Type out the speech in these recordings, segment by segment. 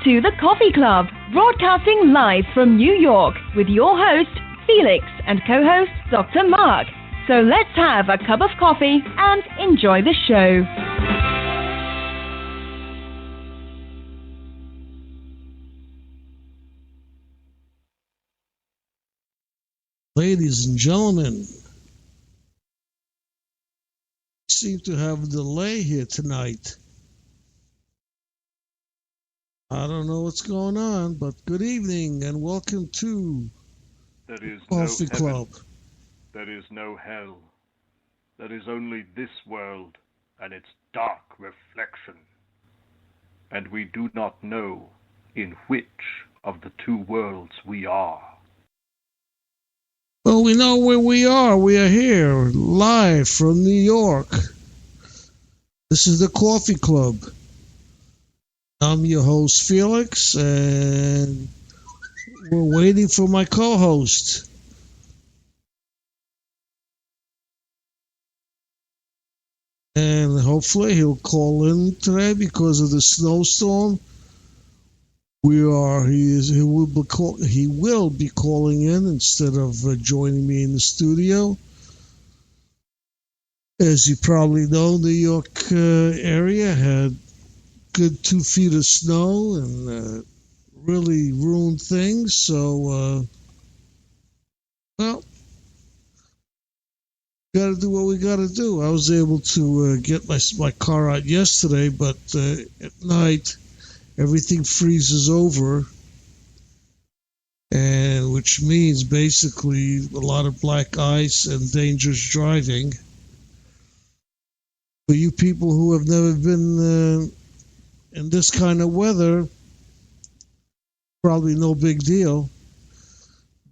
to The Coffee Club, broadcasting live from New York with your host, Felix, and co-host, Dr. Mark. So let's have a cup of coffee and enjoy the show. Ladies and gentlemen, we seem to have a delay here tonight. I don't know what's going on, but good evening and welcome to Coffee Club. There is no hell. There is only this world and its dark reflection. And we do not know in which of the two worlds we are. Well, we know where we are. We are here, live from New York. This is the Coffee Club. I'm your host, Felix, and we're waiting for my co-host. And hopefully he'll call in today because of the snowstorm. He will be calling in instead of joining me in the studio. As you probably know, New York area had good 2 feet of snow and really ruined things. So, well, got to do what we got to do. I was able to get my car out yesterday, but at night everything freezes over, and which means basically a lot of black ice and dangerous driving. For you people who have never been in this kind of weather, probably no big deal.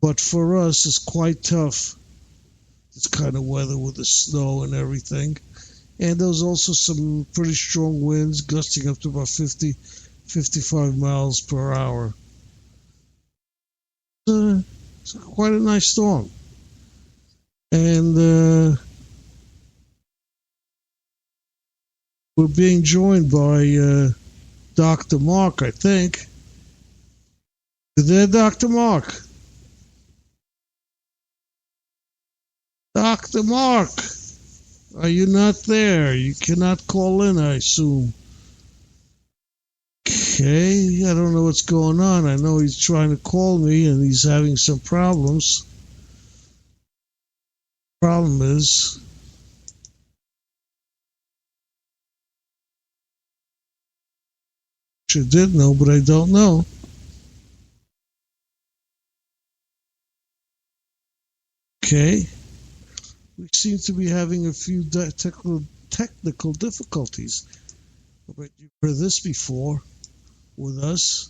But for us, it's quite tough, this kind of weather with the snow and everything. And there's also some pretty strong winds, gusting up to about 55 miles per hour. It's quite a nice storm. And we're being joined by Dr. Mark, I think. You there, Dr. Mark? Dr. Mark, are you not there? You cannot call in, I assume. Okay, I don't know what's going on. I know he's trying to call me and he's having some problems. Problem is, I did know, but I don't know. Okay. We seem to be having a few technical difficulties. But you've heard this before with us.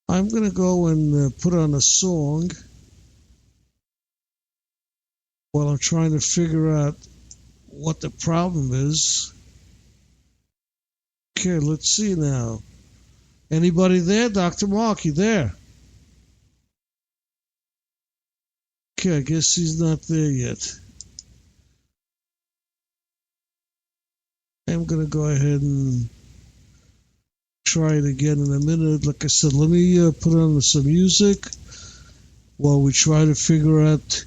I'm going to go and put on a song while I'm trying to figure out what the problem is. Okay, let's see now. Anybody there? Dr. Mark, you there? Okay, I guess he's not there yet. I'm going to go ahead and try it again in a minute. Like I said, let me put on some music while we try to figure out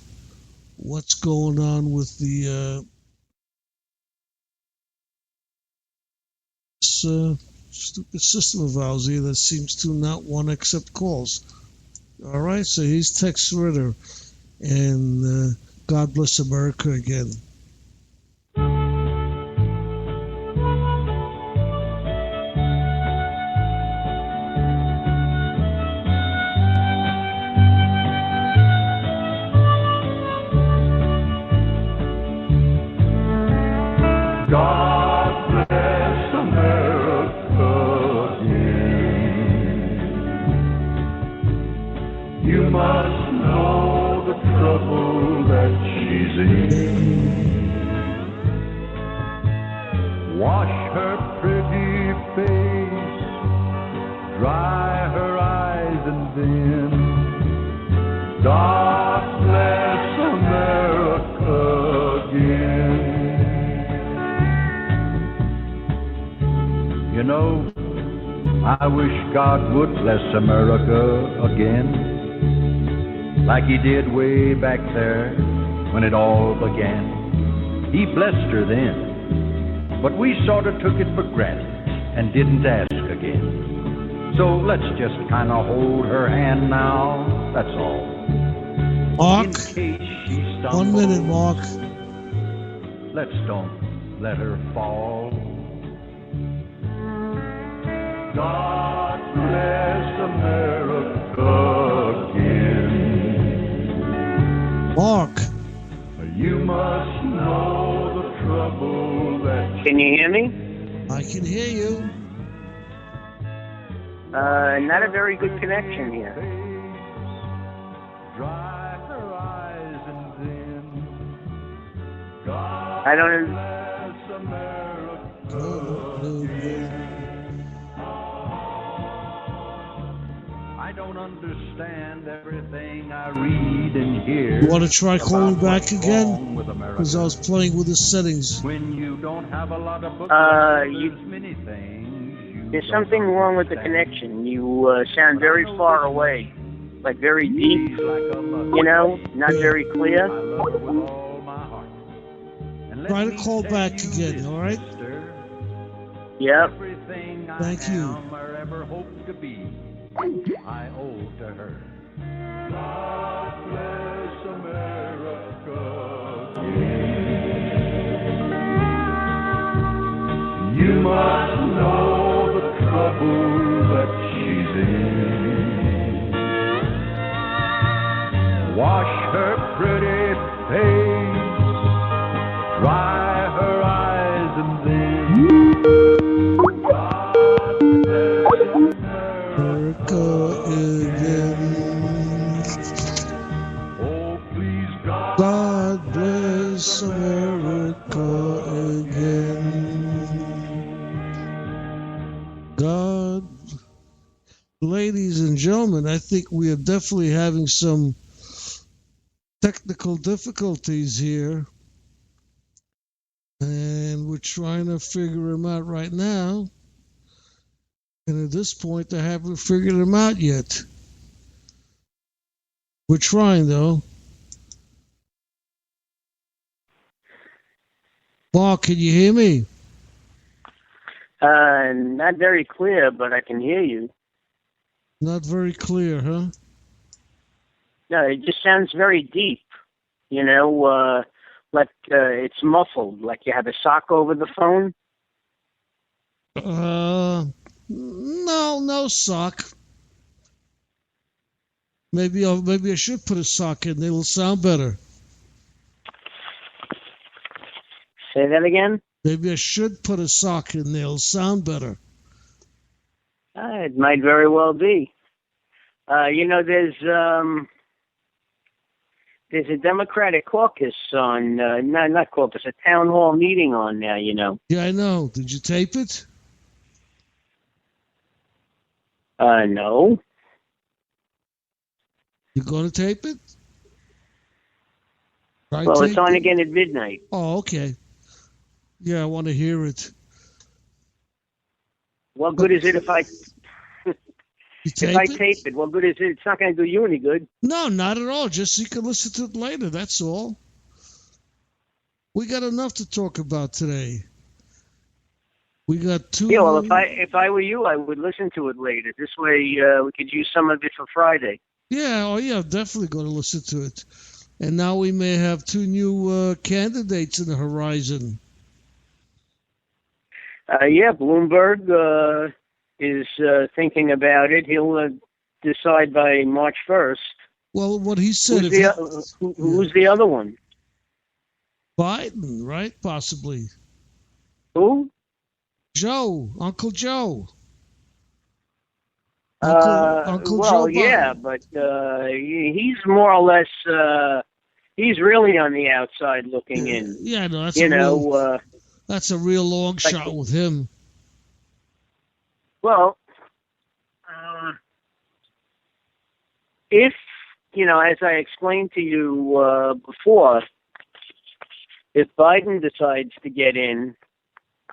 what's going on with the stupid system of ours here that seems to not want to accept calls. All right, so he's Tex Ritter, and God bless America again. God bless America again. You must know the trouble that she's in. Wash her pretty face, dry her eyes, and then God bless America again. You know, I wish God would bless America again, like he did way back there when it all began. He blessed her then, but we sort of took it for granted and didn't ask again. So let's just kind of hold her hand now, that's all. Mark, In case she 1 minute, Mark. Let's don't let her fall. God bless America again. Mark. You must know the trouble that... Can you hear me? I can hear you. Not a very good connection here. Dry her eyes and then God I don't. bless America again. I don't understand everything I read and hear. You want to try calling about back what's again? wrong with America. Because I was playing with the settings. When you don't have a lot of books, You- there's many things you There's don't something wrong with the understand. connection. You sound very far away, like very deep. She's like a mother. You know, not very I clear. love her with all my heart. And let Try to me call tell back you again, this, all right? sister, Yep. everything Thank I you. am or ever hope to be, I owe to her. God bless America again. You must know the trouble that she's in. Wash her pretty face, dry her eyes, and then God bless America again. Oh, please, God. God bless America again. God, ladies and gentlemen, I think we are definitely having some technical difficulties here. And we're trying to figure them out right now. And at this point, I haven't figured them out yet. We're trying, though. Mark, can you hear me? Not very clear, but I can hear you. Not very clear, huh? No, it just sounds very deep. You know, like it's muffled, like you have a sock over the phone. No sock. Maybe I should put a sock in. It'll sound better. Say that again. Maybe I should put a sock in there. It'll sound better. It might very well be. You know, there's a Democratic caucus on, not caucus, a town hall meeting on now, you know. Yeah, I know. Did you tape it? No. You going to tape it? Right, Well, it's tape on it? again at midnight. Oh, okay. Yeah, I want to hear it. What good is it if I You if tape I it? tape it? What good is it? It's not going to do you any good. No, not at all. Just so you can listen to it later. That's all. We got enough to talk about today. We got two. Yeah, well, if I were you, I would listen to it later. This way, we could use some of it for Friday. Yeah, oh yeah, definitely going to listen to it. And now we may have two new candidates in the horizon. Yeah, Bloomberg is thinking about it. He'll decide by March 1st. Well, what he said. Who's the other one? Biden, right? Possibly. Who? Joe, Uncle Joe. Uncle Joe Biden. yeah, but he's more or less, he's really on the outside looking in. Yeah, no, that's that's a real long shot with him. Well, if, as I explained to you before, if Biden decides to get in,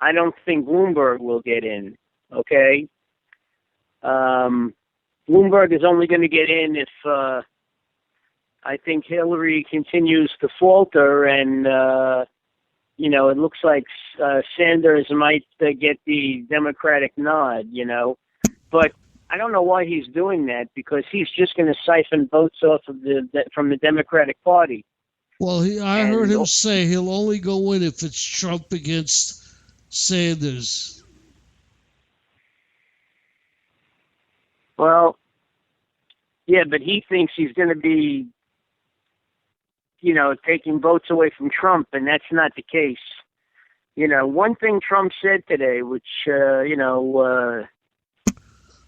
I don't think Bloomberg will get in, okay? Bloomberg is only going to get in if I think Hillary continues to falter, and it looks like Sanders might get the Democratic nod. But I don't know why he's doing that, because he's just going to siphon votes off of from the Democratic Party. Well, I heard him say he'll only go in if it's Trump against Sanders. Well, yeah, but he thinks he's going to be, taking votes away from Trump, and that's not the case. One thing Trump said today, which, on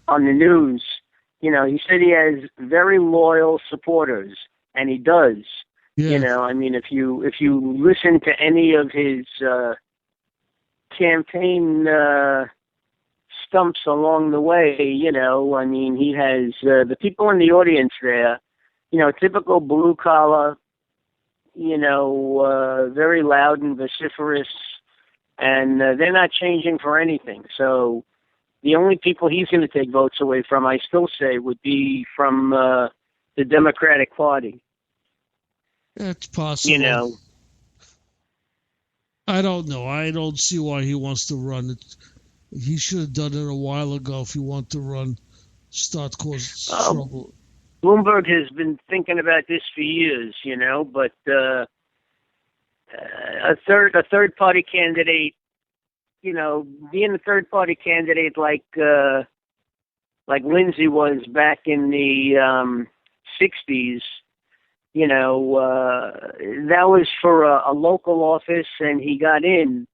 the news, he said he has very loyal supporters, and he does. Yeah. If you listen to any of his campaign stumps along the way, he has the people in the audience there, typical blue collar, very loud and vociferous, and they're not changing for anything. So the only people he's going to take votes away from, I still say, would be from the Democratic Party. That's possible. I don't know. I don't see why he wants to run. He should have done it a while ago if he wanted to run, start causing trouble. Bloomberg has been thinking about this for years, but a third party candidate, being a third party candidate like Lindsay was back in the 60s, that was for a local office and he got in.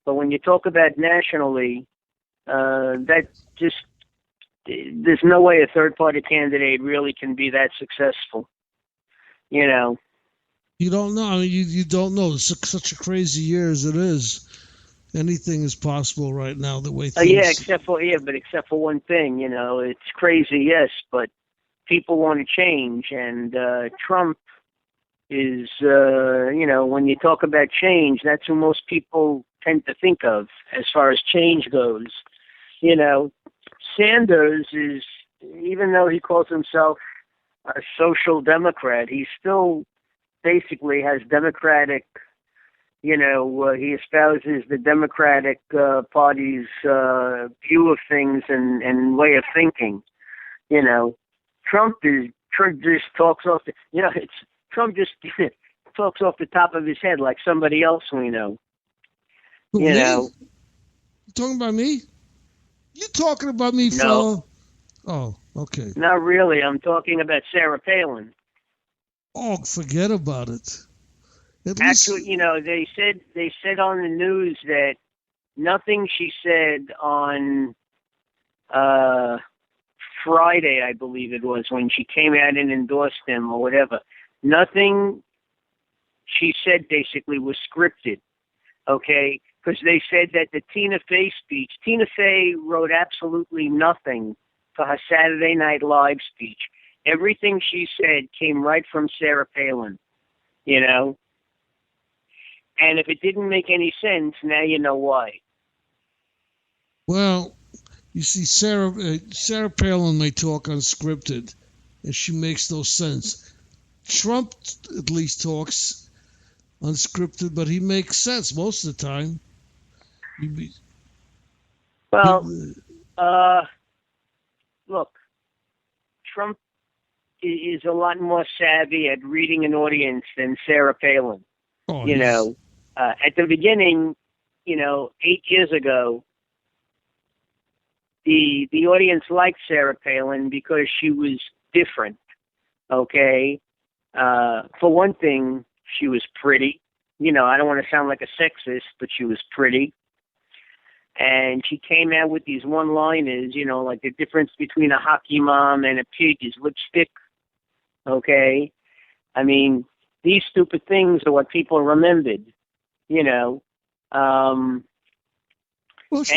But when you talk about nationally, that just, there's no way a third-party candidate really can be that successful. You don't know. You don't know. It's such a crazy year as it is. Anything is possible right now. The way things. Except for one thing. It's crazy, yes, but people want to change, and Trump is, when you talk about change, that's who most people tend to think of as far as change goes. Sanders is, even though he calls himself a social democrat, he still basically has democratic, he espouses the Democratic Party's view of things and way of thinking. Trump just talks off Trump just talks off the top of his head like somebody else we know. Who, me? You talking about me? You talking about me, fella? No. Oh, okay. Not really. I'm talking about Sarah Palin. Oh, forget about it. Actually, they said on the news that nothing she said on Friday, I believe it was, when she came out and endorsed him or whatever, nothing she said basically was scripted, okay? Because they said that the Tina Fey speech, Tina Fey wrote absolutely nothing for her Saturday Night Live speech. Everything she said came right from Sarah Palin, And if it didn't make any sense, now you know why. Well, you see, Sarah Palin may talk unscripted, and she makes no sense. Trump at least talks unscripted, but he makes sense most of the time. Look, Trump is a lot more savvy at reading an audience than Sarah Palin. Oh, at the beginning, 8 years ago, the audience liked Sarah Palin because she was different. Okay, for one thing, she was pretty. I don't want to sound like a sexist, but she was pretty. And she came out with these one-liners, like the difference between a hockey mom and a pig is lipstick. Okay? These stupid things are what people remembered, and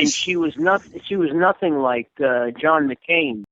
she was nothing like John McCain.